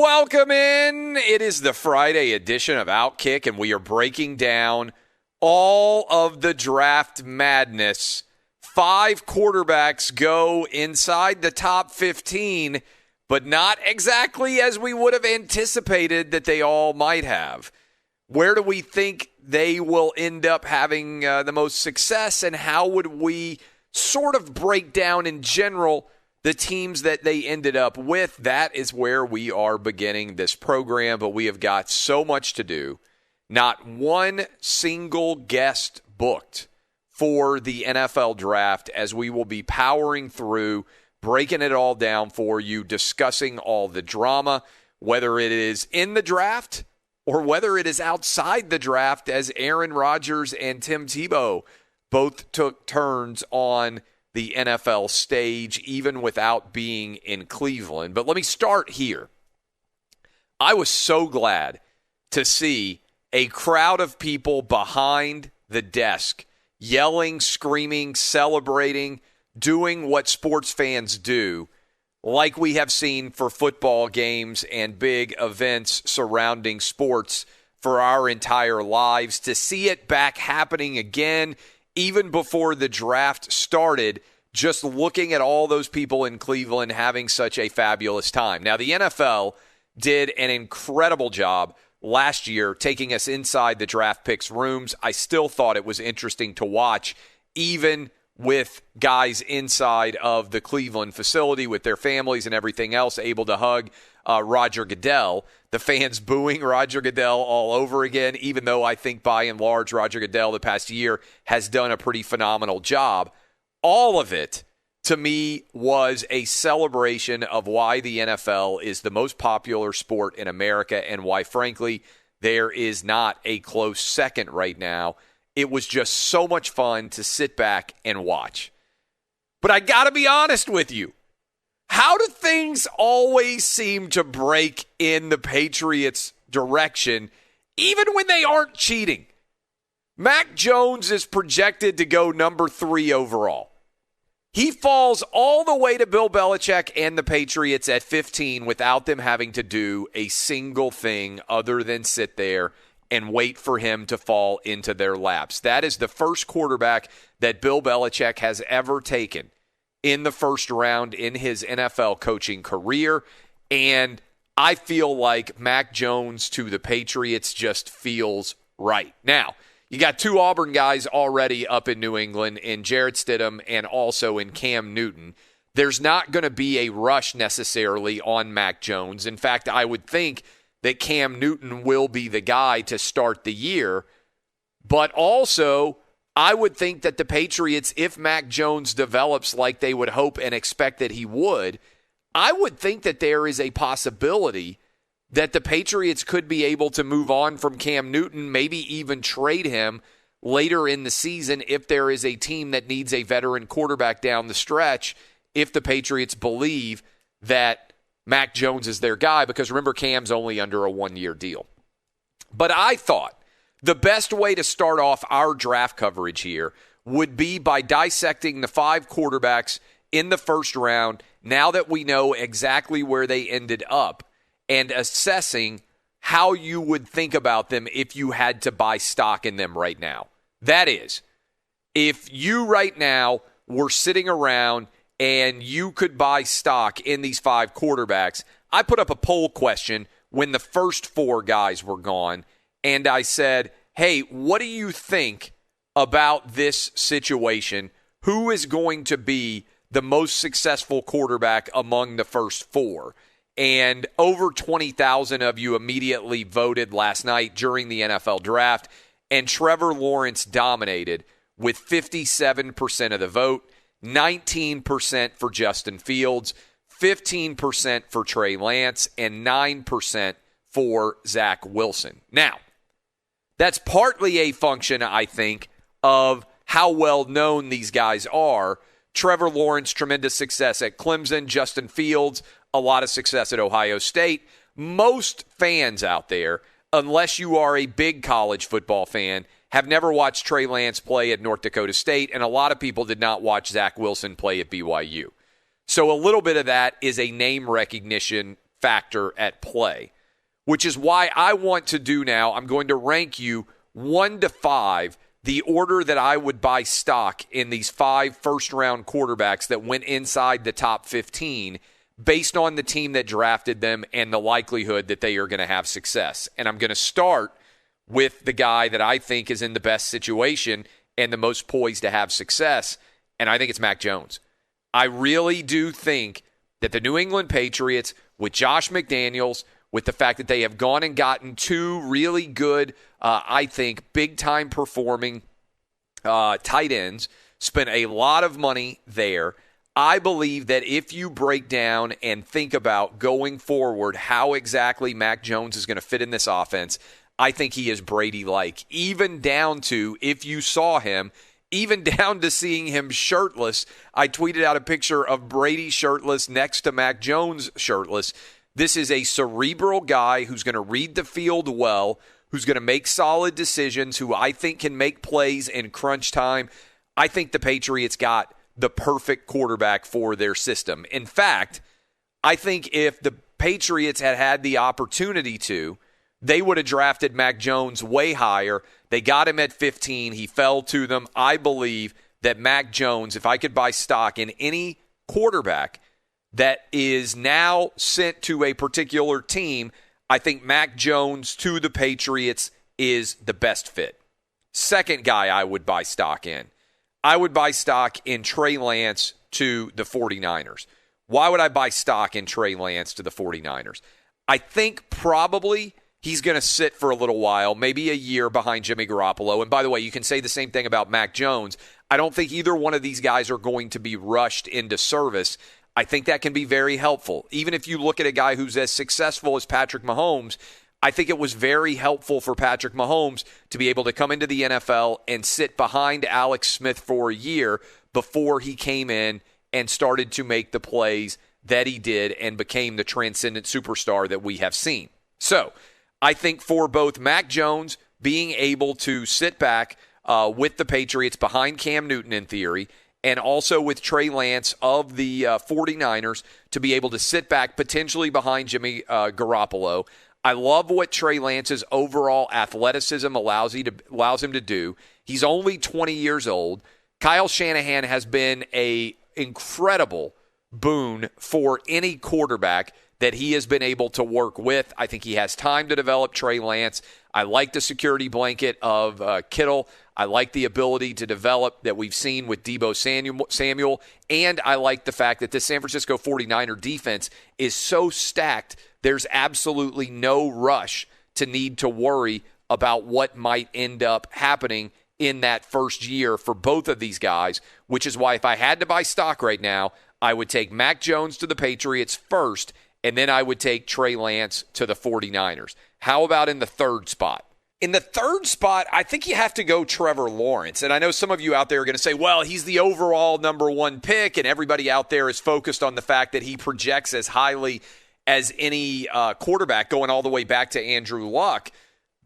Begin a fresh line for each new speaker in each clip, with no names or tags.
Welcome in. It is the Friday edition of Outkick, and we are breaking down all of the draft madness. 5 quarterbacks go inside the top 15, but not exactly as we would have anticipated that they all might have. Where do we think they will end up having the most success, and how would we sort of break down in general the teams that they ended up with? That is where we are beginning this program, but we have got so much to do. Not one single guest booked for the NFL draft, as we will be powering through, breaking it all down for you, discussing all the drama, whether it is in the draft or whether it is outside the draft, as Aaron Rodgers and Tim Tebow both took turns on the NFL stage, even without being in Cleveland. But let me start here. I was so glad to see a crowd of people behind the desk yelling, screaming, celebrating, doing what sports fans do, like we have seen for football games and big events surrounding sports for our entire lives. To see it back happening again, even before the draft started, just looking at all those people in Cleveland having such a fabulous time. Now, the NFL did an incredible job last year taking us inside the draft picks rooms. I still thought it was interesting to watch, even with guys inside of the Cleveland facility with their families and everything else, able to hug Roger Goodell. The fans booing Roger Goodell all over again, even though I think by and large Roger Goodell the past year has done a pretty phenomenal job. All of it, to me, was a celebration of why the NFL is the most popular sport in America and why, frankly, there is not a close second right now. It was just so much fun to sit back and watch. But I got to be honest with you. How do things always seem to break in the Patriots' direction, even when they aren't cheating? Mac Jones is projected to go number 3 overall. He falls all the way to Bill Belichick and the Patriots at 15 without them having to do a single thing other than sit there and wait for him to fall into their laps. That is the first quarterback that Bill Belichick has ever taken in the first round in his NFL coaching career. And I feel like Mac Jones to the Patriots just feels right. Now, you got 2 Auburn guys already up in New England, in Jarrett Stidham and also in Cam Newton. There's not going to be a rush necessarily on Mac Jones. In fact, I would think that Cam Newton will be the guy to start the year. But also, I would think that the Patriots, if Mac Jones develops like they would hope and expect that he would, I would think that there is a possibility that the Patriots could be able to move on from Cam Newton, maybe even trade him later in the season if there is a team that needs a veteran quarterback down the stretch, if the Patriots believe that Mac Jones is their guy, because remember, Cam's only under a 1-year deal. But I thought the best way to start off our draft coverage here would be by dissecting the 5 quarterbacks in the first round, now that we know exactly where they ended up, and assessing how you would think about them if you had to buy stock in them right now. That is, if you right now were sitting around and you could buy stock in these 5 quarterbacks, I put up a poll question when the first 4 guys were gone, and I said, hey, what do you think about this situation? Who is going to be the most successful quarterback among the first 4? And over 20,000 of you immediately voted last night during the NFL draft, and Trevor Lawrence dominated with 57% of the vote, 19% for Justin Fields, 15% for Trey Lance, and 9% for Zach Wilson. Now, that's partly a function, I think, of how well known these guys are. Trevor Lawrence, tremendous success at Clemson. Justin Fields, a lot of success at Ohio State. Most fans out there, unless you are a big college football fan, have never watched Trey Lance play at North Dakota State, and a lot of people did not watch Zach Wilson play at BYU. So a little bit of that is a name recognition factor at play, which is why I want to do now, I'm going to rank you 1 to 5, the order that I would buy stock in these 5 first-round quarterbacks that went inside the top 15 based on the team that drafted them and the likelihood that they are going to have success. And I'm going to start with the guy that I think is in the best situation and the most poised to have success, and I think it's Mac Jones. I really do think that the New England Patriots, with Josh McDaniels, with the fact that they have gone and gotten 2 really good, I think, big-time performing tight ends, spent a lot of money there. I believe that if you break down and think about going forward how exactly Mac Jones is going to fit in this offense, I think he is Brady-like, even down to, if you saw him, even down to seeing him shirtless. I tweeted out a picture of Brady shirtless next to Mac Jones shirtless. This is a cerebral guy who's going to read the field well, who's going to make solid decisions, who I think can make plays in crunch time. I think the Patriots got the perfect quarterback for their system. In fact, I think if the Patriots had had the opportunity to, they would have drafted Mac Jones way higher. They got him at 15. He fell to them. I believe that Mac Jones, if I could buy stock in any quarterback that is now sent to a particular team, I think Mac Jones to the Patriots is the best fit. Second guy I would buy stock in. I would buy stock in Trey Lance to the 49ers. Why would I buy stock in Trey Lance to the 49ers? I think probably he's going to sit for a little while, maybe a year behind Jimmy Garoppolo. And by the way, you can say the same thing about Mac Jones. I don't think either one of these guys are going to be rushed into service. I think that can be very helpful. Even if you look at a guy who's as successful as Patrick Mahomes, I think it was very helpful for Patrick Mahomes to be able to come into the NFL and sit behind Alex Smith for a year before he came in and started to make the plays that he did and became the transcendent superstar that we have seen. So I think for both Mac Jones being able to sit back with the Patriots behind Cam Newton in theory, and also with Trey Lance of the 49ers to be able to sit back potentially behind Jimmy Garoppolo, I love what Trey Lance's overall athleticism allows him to do. He's only 20 years old. Kyle Shanahan has been an incredible boon for any quarterback that he has been able to work with. I think he has time to develop Trey Lance. I like the security blanket of Kittle. I like the ability to develop that we've seen with Tebow Samuel. And I like the fact that this San Francisco 49er defense is so stacked, there's absolutely no rush to need to worry about what might end up happening in that first year for both of these guys, which is why if I had to buy stock right now, I would take Mac Jones to the Patriots first, and then I would take Trey Lance to the 49ers. How about in the third spot? In the third spot, I think you have to go Trevor Lawrence. And I know some of you out there are going to say, well, he's the overall number 1 pick, and everybody out there is focused on the fact that he projects as highly as any quarterback going all the way back to Andrew Luck.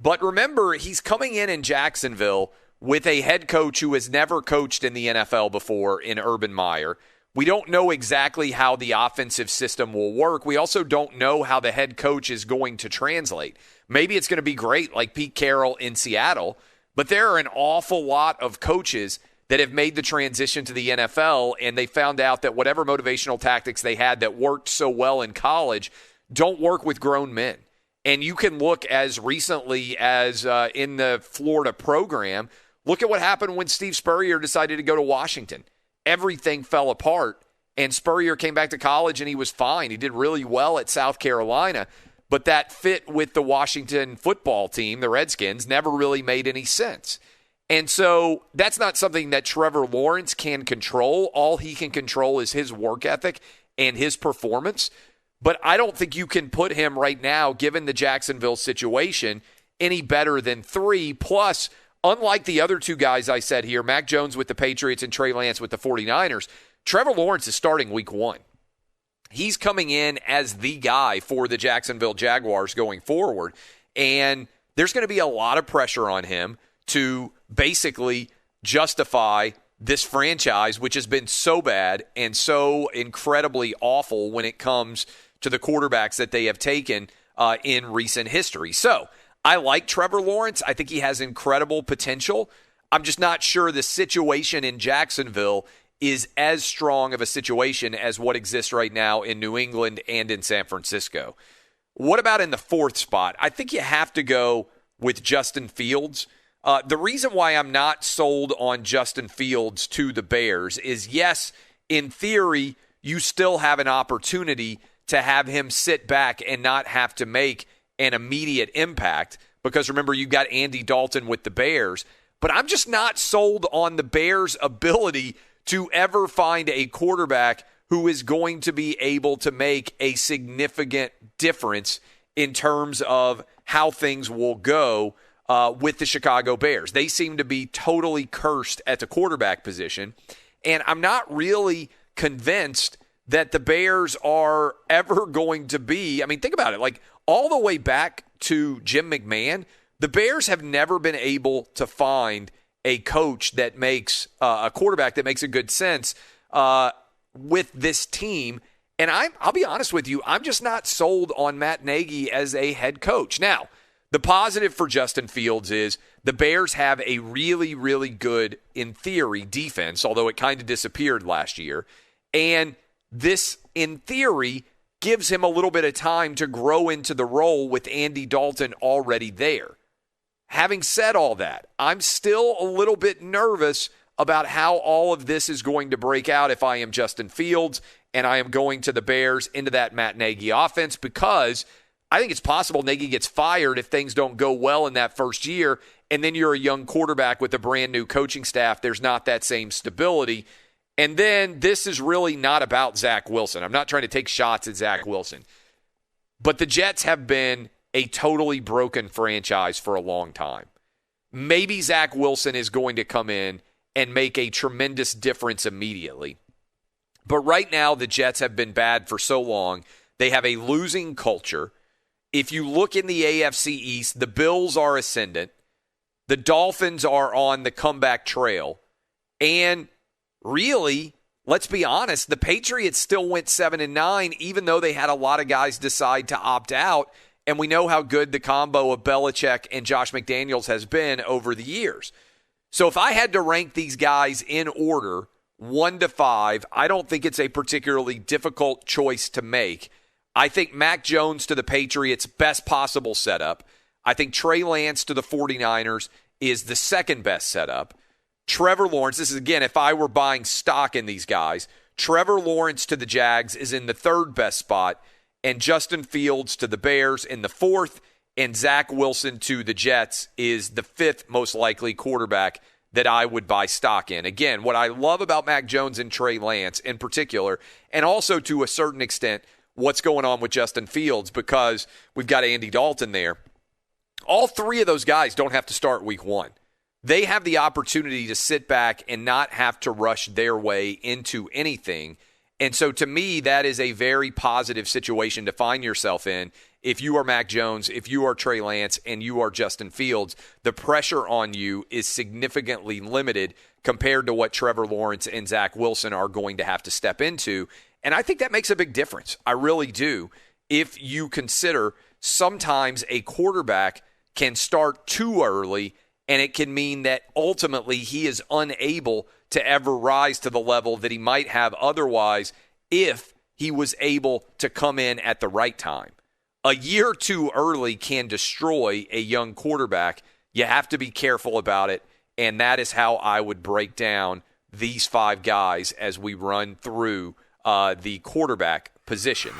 But remember, he's coming in Jacksonville with a head coach who has never coached in the NFL before in Urban Meyer. We don't know exactly how the offensive system will work. We also don't know how the head coach is going to translate. Maybe it's going to be great like Pete Carroll in Seattle, but there are an awful lot of coaches that have made the transition to the NFL, and they found out that whatever motivational tactics they had that worked so well in college don't work with grown men. And you can look as recently as in the Florida program, look at what happened when Steve Spurrier decided to go to Washington. Everything fell apart, and Spurrier came back to college, and he was fine. He did really well at South Carolina, but that fit with the Washington football team, the Redskins, never really made any sense. And so that's not something that Trevor Lawrence can control. All he can control is his work ethic and his performance. But I don't think you can put him right now, given the Jacksonville situation, any better than 3. Plus, unlike the other 2 guys I said here, Mac Jones with the Patriots and Trey Lance with the 49ers, Trevor Lawrence is starting week 1. He's coming in as the guy for the Jacksonville Jaguars going forward. And there's going to be a lot of pressure on him to basically justify this franchise, which has been so bad and so incredibly awful when it comes to the quarterbacks that they have taken in recent history. So I like Trevor Lawrence. I think he has incredible potential. I'm just not sure the situation in Jacksonville is as strong of a situation as what exists right now in New England and in San Francisco. What about in the fourth spot? I think you have to go with Justin Fields. The reason why I'm not sold on Justin Fields to the Bears is, yes, in theory, you still have an opportunity to have him sit back and not have to make an immediate impact because, remember, you got Andy Dalton with the Bears. But I'm just not sold on the Bears' ability to ever find a quarterback who is going to be able to make a significant difference in terms of how things will go with the Chicago Bears. They seem to be totally cursed at the quarterback position, and I'm not really convinced that the Bears are ever going to be. I mean, think about it. Like, all the way back to Jim McMahon, the Bears have never been able to find a coach that makes a quarterback that makes a good sense with this team. And I'll be honest with you, I'm just not sold on Matt Nagy as a head coach. Now, the positive for Justin Fields is the Bears have a really, really good, in theory, defense, although it kind of disappeared last year. And this, in theory, gives him a little bit of time to grow into the role with Andy Dalton already there. Having said all that, I'm still a little bit nervous about how all of this is going to break out if I am Justin Fields and I am going to the Bears into that Matt Nagy offense, because I think it's possible Nagy gets fired if things don't go well in that first year, and then you're a young quarterback with a brand new coaching staff. There's not that same stability. And then this is really not about Zach Wilson. I'm not trying to take shots at Zach Wilson. But the Jets have been a totally broken franchise for a long time. Maybe Zach Wilson is going to come in and make a tremendous difference immediately. But right now, the Jets have been bad for so long. They have a losing culture. If you look in the AFC East, the Bills are ascendant. The Dolphins are on the comeback trail. And really, let's be honest, the Patriots still went 7-9, even though they had a lot of guys decide to opt out. And we know how good the combo of Belichick and Josh McDaniels has been over the years. So if I had to rank these guys in order, 1 to 5, I don't think it's a particularly difficult choice to make. I think Mac Jones to the Patriots, best possible setup. I think Trey Lance to the 49ers is the second best setup. Trevor Lawrence, this is, again, if I were buying stock in these guys, Trevor Lawrence to the Jags is in the third best spot, and Justin Fields to the Bears in the fourth, and Zach Wilson to the Jets is the fifth most likely quarterback that I would buy stock in. Again, what I love about Mac Jones and Trey Lance in particular, and also to a certain extent what's going on with Justin Fields, because we've got Andy Dalton there. All three of those guys don't have to start week one. They have the opportunity to sit back and not have to rush their way into anything. And so to me, that is a very positive situation to find yourself in. If you are Mac Jones, if you are Trey Lance, and you are Justin Fields, the pressure on you is significantly limited compared to what Trevor Lawrence and Zach Wilson are going to have to step into. And I think that makes a big difference. I really do. If you consider sometimes a quarterback can start too early, and it can mean that ultimately he is unable to ever rise to the level that he might have otherwise if he was able to come in at the right time. A year too early can destroy a young quarterback. You have to be careful about it, and that is how I would break down these 5 guys as we run through the quarterback position.